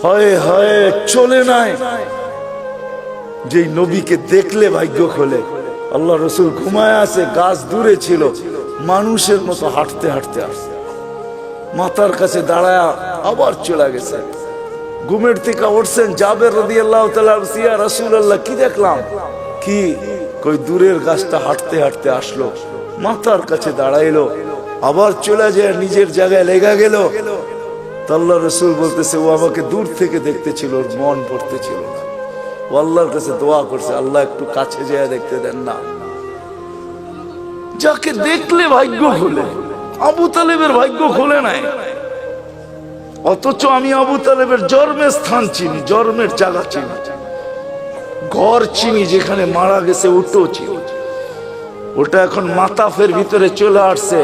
হয় হয় চলে নাই, যে নবীকে দেখলে ভাগ্য খোলে। আল্লাহ রসুল ঘুমায় আছে, গাছ দূরে ছিল, মানুষের মতো হাঁটতে হাঁটতে আসছে, মাথার কাছে দাঁড়ায় আবার চলে গেছে। ঘুমের থেকে উঠছেন, জাবের রাদিয়াল্লাহু তাআলা, ইয়া রাসূলুল্লাহ কি দেখলাম? কি কই দূরের গাছটা হাঁটতে হাঁটতে আসলো, মাথার কাছে দাঁড়াইলো, আবার চলে যায় নিজের জায়গায় লেগে গেল। আল্লাহ রসুল বলতেছে ও আমাকে দূর থেকে দেখতেছিল, ওর মন পড়তেছিল না। ও আল্লাহর কাছে দোয়া করছে, আল্লাহ একটু কাছে যেয়ে দেখতে দেন না। যাকে দেখলে ভাগ্য খোলে, আবু তালেবের ভাগ্য খোলে নাই। অথচ আমি আবু তালেবের জন্মের স্থান চিনি, জন্মের জায়গা চিনি, ঘর চিনি, যেখানে মারা গেছে ওটাও চিনি। ওটা এখন মাতাফের ভিতরে চলে আসছে।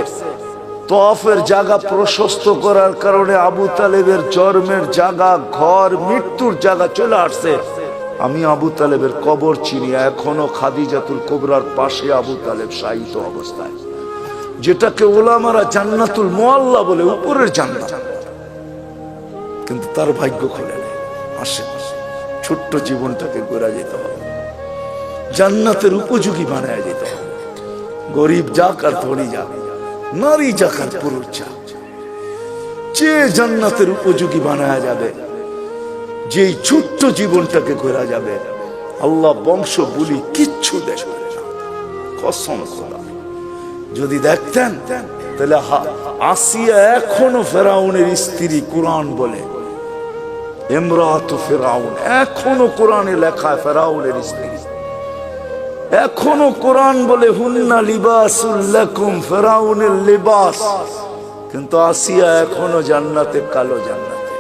তওয়াফের জায়গা প্রশস্ত করার কারণে আবু তালেবের জন্মের জায়গা, ঘর, মৃত্যুর জায়গা চলে আসছে। আমি আবু তালেবের কবর চিনি, এখনো খাদিজাতুল কুবরার পাশে আবু তালেব শায়িত অবস্থায়, যেটাকে ওলামারা জান্নাতুল মুআল্লা বলে, উপরের জান্নাত। কিন্তু তার ভাগ্য খোলে না। আসে ছোট্ট জীবনটাকে গড়া যেতে হবে, জান্নাতের উপযোগী বানায় যেতে হবে। গরিব যাক আর ধনী যাক, নারী যাক আর পুরুষ যাক, যে জান্নাতের উপযোগী বানায় যাবে, যেই ছোট্ট জীবনটাকে গড়া যাবে, আল্লাহ বংশ বলি কিচ্ছু দেখবে না, কসম খোদা। যদি দেখতেন তাহলে আসিয়া এখনো ফেরাউনের স্ত্রী, কোরআন বলে ইমরাতু ফিরাউন, এখনো কোরআনে লেখা ফেরাউনের স্ত্রী, এখনো কোরআন বলে হুন্না লিবাসুল লাকুম, ফেরাউনের লিবাস। কিন্তু আসিয়া এখনো জান্নাতে, কালো জান্নাতে,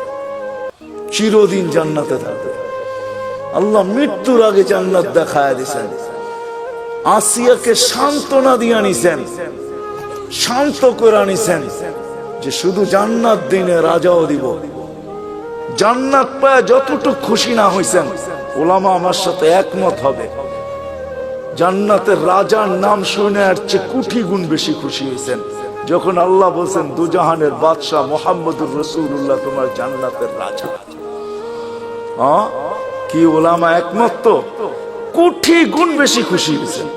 চিরদিন জান্নাতে থাকবে। আল্লাহ মৃত্যুর আগে জান্নাত দেখায় দিয়েছেন, আসিয়াকে সান্ত্বনা দিয়ে আনিছেন, শান্ত করে আনিছেন, যে শুধু জান্নাত দিনে রাজাও দিব। জান্নাত পায় যতটুকু খুশি না হইছেন, ওলামা আমার সাথে একমত হবে, জান্নাতের রাজার নাম শুনে আর চেয়ে কোটি গুণ বেশি খুশি হয়েছেন যখন আল্লাহ বলছেন দুজাহানের বাদশাহ মুহাম্মদুর রাসূলুল্লাহ তোমার জান্নাতের রাজা। কি ওলামা একমত? তো কোটি গুণ বেশি খুশি হয়েছেন।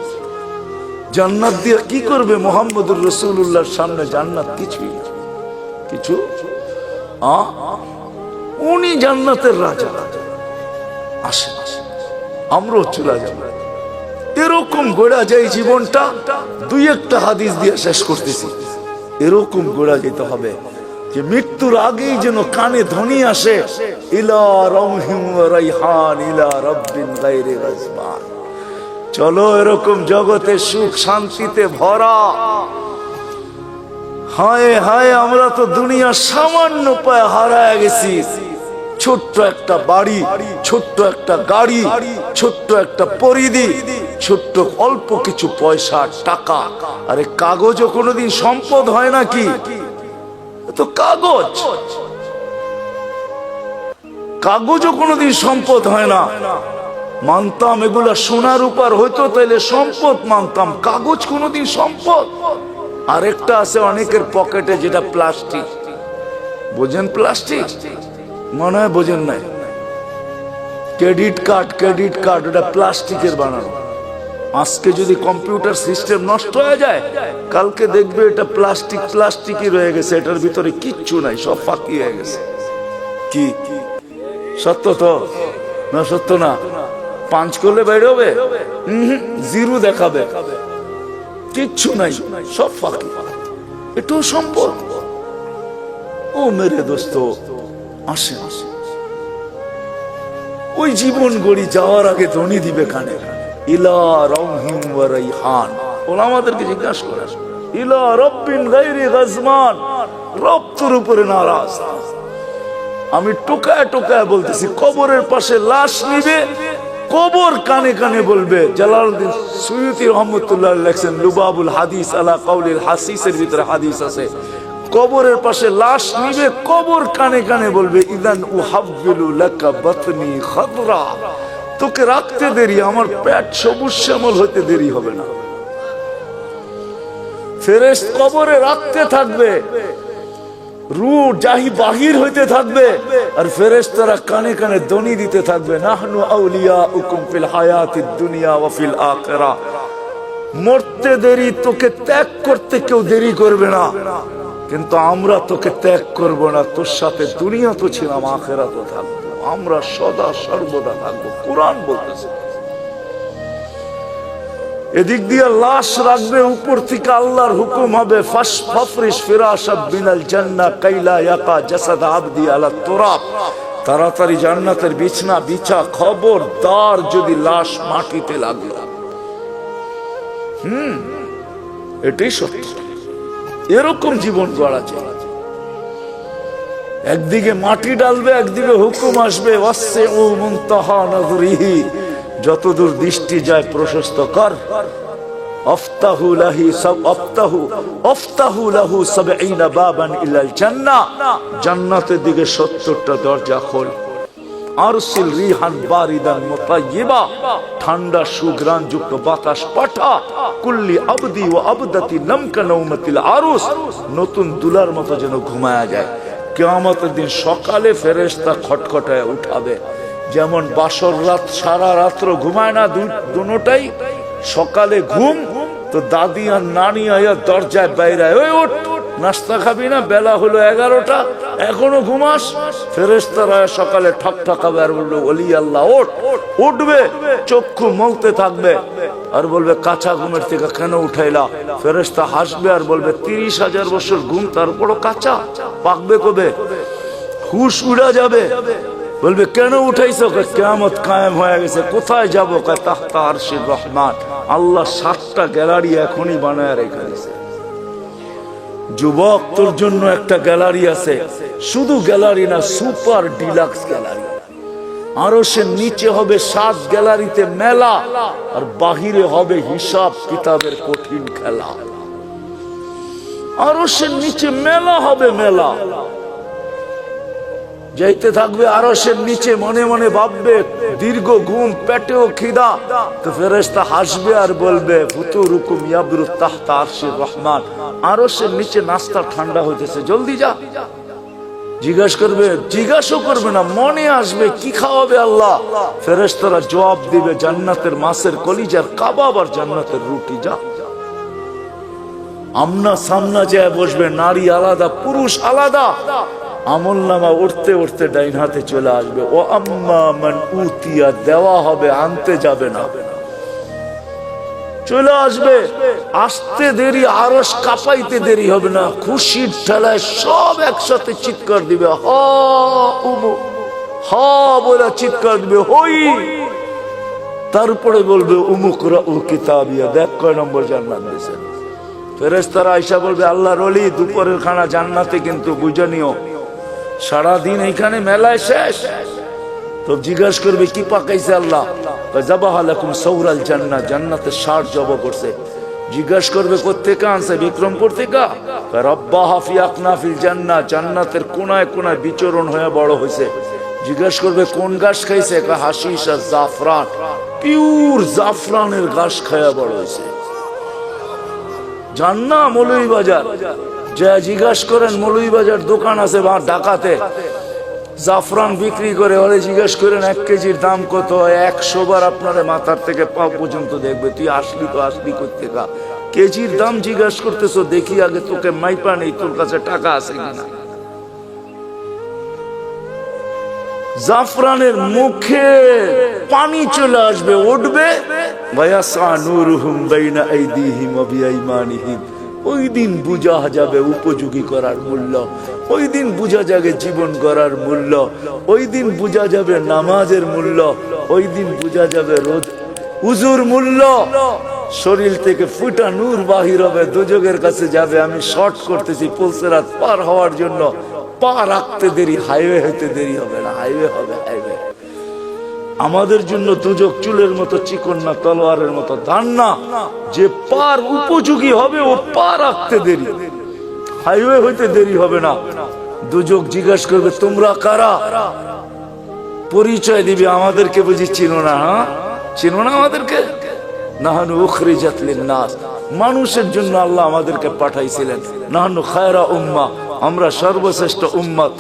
জান্নাত দিয়ে কি করবে মুহাম্মদুর রাসূলুল্লাহর সামনে? জান্নাত কিছুই না, কিছু। উনি জান্নাতের রাজা। আসে আমরাও চলে যাব, এরকম গোড়া যায় জীবনটা। দুই একটা হাদিস দিয়ে শেষ করতেছি। এরকম গোড়া যেতে হবে যে মৃত্যুর আগেই যেন কানে ধ্বনি আসে, ইলা রাউহিম ওয়া রাইহান ইলা রাব্বিন গায়রি গাজবান। চলো এরকম জগতে সুখ শান্তিতে ভরা। হায় হায়, আমরা তো দুনিয়া সামান্য পায়ে হারায় গেছি। ছোট্ট একটা বাড়ি, ছোট্ট একটা গাড়ি, ছোট্ট একটা পরিধি, ছোট্ট অল্প কিছু পয়সা টাকা। আরে কাগজও কোনোদিন সম্পদ হয় নাকি? তো কাগজ, কাগজও কোনোদিন সম্পদ হয় না। মানতাম এগুলা সোনার উপর হইতো তাইলে সম্পদ মানতাম, কাগজ কোনোদিন সম্পদ। আরেকটা আছে অনেকের পকেটে, যেটা প্লাস্টিক। বোঝেন প্লাস্টিক? মনে হয় বোঝেন নাই। ক্রেডিট কার্ড, ক্রেডিট কার্ড ওটা প্লাস্টিকের বানানো। আজকে যদি কম্পিউটার সিস্টেম নষ্ট হয়ে যায়, কালকে দেখবে এটা প্লাস্টিক প্লাস্টিকই রয়ে গেছে, এটার ভিতরে কিচ্ছু নাই, সব ফাঁকি হয়ে গেছে। কি সত্য তো না? সত্য না? পাঁচ করলে বাইরে হবে, জিরো দেখাবে, কিচ্ছু নাই, সব ফাঁকি। এটাও সম্পদ। ও মেরে দোস্ত, আসে ওই জীবন গড়ি যাওয়ার আগে ধ্বনি দিবে কানে, ইলা রাউহিম ওয়া রাইহান। ওরা আমাদেরকে জিজ্ঞাসা করে, ইলা রাব্বিন গায়রি গাজমান, রব তোর উপরে নারাজ। আমি টোকায় টোকায় বলতেছি, কবরের পাশে লাশ নিবে, কবর কানে কানে বলবে। জালালউদ্দিন সুয়ুতী রহমাতুল্লাহ লেখছেন লুবাবুল হাদিস আলা কাউলিল হাসিসের ভিতরে হাদিস আছে, কবরের পাশে লাশ নিবে, কবর কানে কানে বলবে, ইদান উহাব্বিলু লাকা বাতনি খাদরা, তোকে রাখতে দেরি, আমার পেট সবুজ শ্যামল হতে দেরি হবে না। ফেরেশতা কবরে রাখতে থাকবে, রূহ জাহি বাহির হইতে থাকবে আর ফেরেশতারা কানে কানে ধ্বনি দিতে থাকবে, নাহনু আউলিয়াউকুম ফিল হায়াতিদ দুনিয়া ওয়া ফিল আখিরাহ। মরতে দেরি, তোকে ত্যাগ করতে কেউ দেরি করবে না, কিন্তু আমরা তোকে ত্যাগ করব না। তোর সাথে দুনিয়া তো ছিলাম, আখিরাতও থাকবো, আমরা সদা সর্বদা থাকবো। কোরআন বলতেছে। এদিক দিয়ে লাশ রাখবে, উপর থেকে আল্লাহর হুকুম হবে, ফাফরিশ ফিরাশাব মিনাল জান্নাহ কাইলা ইয়াকা জাসাদ আবদি আলা তুরাব। তাড়াতাড়ি জান্নাতের বিছনা বিছা, খবরদার যদি লাশ মাটিতে লাগে। এটাই সত্য। এরকম জীবন গড়া চাই। একদিকে মাটি ডালবে, একদিকে হুকুম আসবে, ওয়াসসিউ মুনতাহা নাযরিহি, যতদূর দৃষ্টি যায় প্রশস্ত কর। আফতাহু লাহু ৭০ বাবান ইলাল জান্নাহ, জান্নাতের দিকে ৭০টা দরজা খোল। আরসিল রিহান বারিদান মুতায়্যিবা, ঠান্ডা সুঘ্রাণ যুক্ত বাতাস পাঠা। কুল্লি আবদি ওয়া আবদাতি নামকা নাওমাতিল আরুস, নতুন দুলার মতো যেন ঘুমায়া যায়। কিয়ামতের দিন সকালে ফেরেশতা খটখটায় উঠাবে। যেমন বাসর রাত সারা রাত্র ঘুমায় না দুটোটাই, সকালে ঘুম তো দাদি আর নানি আয়া দরজায় বাইরায়, ওই ওঠ, নাস্তা খাবি না? বেলা হলো 11টা, এখনো ঘুমাস? ফেরেশতারা সকালে ঠক ঠকাবে আর বলবে, ওলি আল্লাহ ওঠ। উঠবে, চক্ষু মলতে থাকবে আর বলবে, কাঁচা ঘুমের থেকে কেন উঠাইলা? ফেরেশতা হাসবে আর বলবে, 30,000 বছর ঘুম, তারপরও কাঁচা, পাকবে কবে? হুশ উড়া যাবে। বলবে, কেন উঠাইছো? কিয়ামত কায়েম হয়ে গেছে। কোথায় যাবো? তাহতা আরশির রহমান। আল্লাহ 7টা গ্যালারি এখনই বানায় রেখে দিয়েছে। যুবক, তোর জন্য একটা গ্যালারি আছে, শুধু গ্যালারি না, সুপার ডিলাক্স গ্যালারি। আরশের নিচে হবে 7 গ্যালারিতে মেলা, আর বাহিরে হবে হিসাব কিতাবের কঠিন খেলা। আরশের নিচে মেলা হবে, মেলা। যাইতে থাকবে আরশের নিচে, মনে মনে ভাববে, দীর্ঘ ঘুম, পেটেও খিদা। তো ফেরেশতা হাসবে আর বলবে, ফুতুরুকুম ইয়াবরু তাহতা আরশির রহমান, আরশের নিচে নাস্তা ঠান্ডা হইতেছে, জলদি যা। জিজ্ঞাসা করবে না, মনে আসবে কি খাওয়াবে আল্লাহ। ফেরেশতারা জবাব দিবে, জান্নাতের মাছের কলিজার কাবাব আর জান্নাতের রুটি, যা। আমনা সামনা যায় বসবে, নারী আলাদা, পুরুষ আলাদা। আমলনামা উঠতে উঠতে ডাইন হাতে চলে আসবে। ও আম্মা মান উতিয়া, দেওয়া হবে, আনতে যাবে না, চলে আসবে। আসতে দেরি, আরশ কাঁপাইতে দেরি হবে না। খুশির ঠেলায় সব একসাথে চিৎকার দিবে, হা উমু, হা বলে চিৎকার দিবে, হই। তারপরে বলবে, উমুকরা উ কিতাবিয়া, দেখ কয় নম্বর জান্নাত দিয়েছে। ফেরেশতারা আয়েশা বলবে, আল্লাহর ওলি, দুপুরের খানা জান্নাতে, কিন্তু বুঝে নিও সারাদিন এইখানে মেলায় শেষ। তো জিজ্ঞাসা করবে, কি পাকাইছে আল্লাহ? যাবাহা লাকুম সৌরাল জান্নাহ, জান্নাতের 60 জবা করছে। জিজ্ঞাসা করবে, কোত্থেকে আনছে? বিক্রমপুর থেকে। রব্বাহা ফি আকনাফিল জান্নাহ, জান্নাতের কোনায় কোনায় বিচরণ হয়ে বড় হয়েছে। জিজ্ঞাসা করবে, কোন ঘাস খাইছে? হাশিশ আর জাফরান, পিওর জাফরানের ঘাস খায়া বড় হয়েছে। জান্না মৌলভীবাজার যা জিজ্ঞাসা করেন, মৌলভীবাজার দোকান আছে ঢাকাতে, জাফরান বিক্রি করে, ওরে জিজ্ঞাসা করেন 1 কেজির দাম কত? 100 বার আপনার মাথার থেকে পা পর্যন্ত দেখবে, তুই আসলি তো আসলি করতে কা কেজির দাম জিজ্ঞাসা করতেছো? দেখি আগে তোকে মাইপা নেই, তোর কাছে টাকা আছে কিনা। জাফরানের মুখে পানি চলে আসবে, উঠবে, ওয়ায়াসা নূরুহুম বাইনা আইদিহিম ওয়া বিআইমানিহিম। ওই দিন বুঝা যাবে উপযোগী করার মূল্য, ওই দিন বুঝা যাবে জীবন করার মূল্য, ওই দিন বুঝা যাবে নামাজের মূল্য, ওই দিন বুঝা যাবে রোজ উজুর মূল্য। শরীর থেকে ফুটা নূর বাহির হবে, দোজখের কাছে যাবে। আমি শর্ট করতেছি, পুলসেরাত পার হওয়ার জন্য পা রাখতে দেরি, হাইওয়ে হইতে দেরি হবে না, হাইওয়ে হবে, হাইওয়ে। আমাদের জন্য দোজখ চুলের মতো চিকন না, তলোয়ারের মতো ধান না। যে পার উপযোগী হবে, ও পা রাখতে দেরি, হাইওয়ে হইতে দেরি হবে না। দোজখ জিজ্ঞাসা করবে, তোমরা কারা? পরিচয় দিবে, আমাদেরকে বুঝি চিনো না? হ্যাঁ, চিনো না আমাদেরকে? নাহানু উখরিজাত লিন্নাস, মানুষের জন্য আল্লাহ আমাদেরকে পাঠাইছিলেন। নাহানু খায়রা উম্মাহ, আমরা সর্বশ্রেষ্ঠ উম্মত।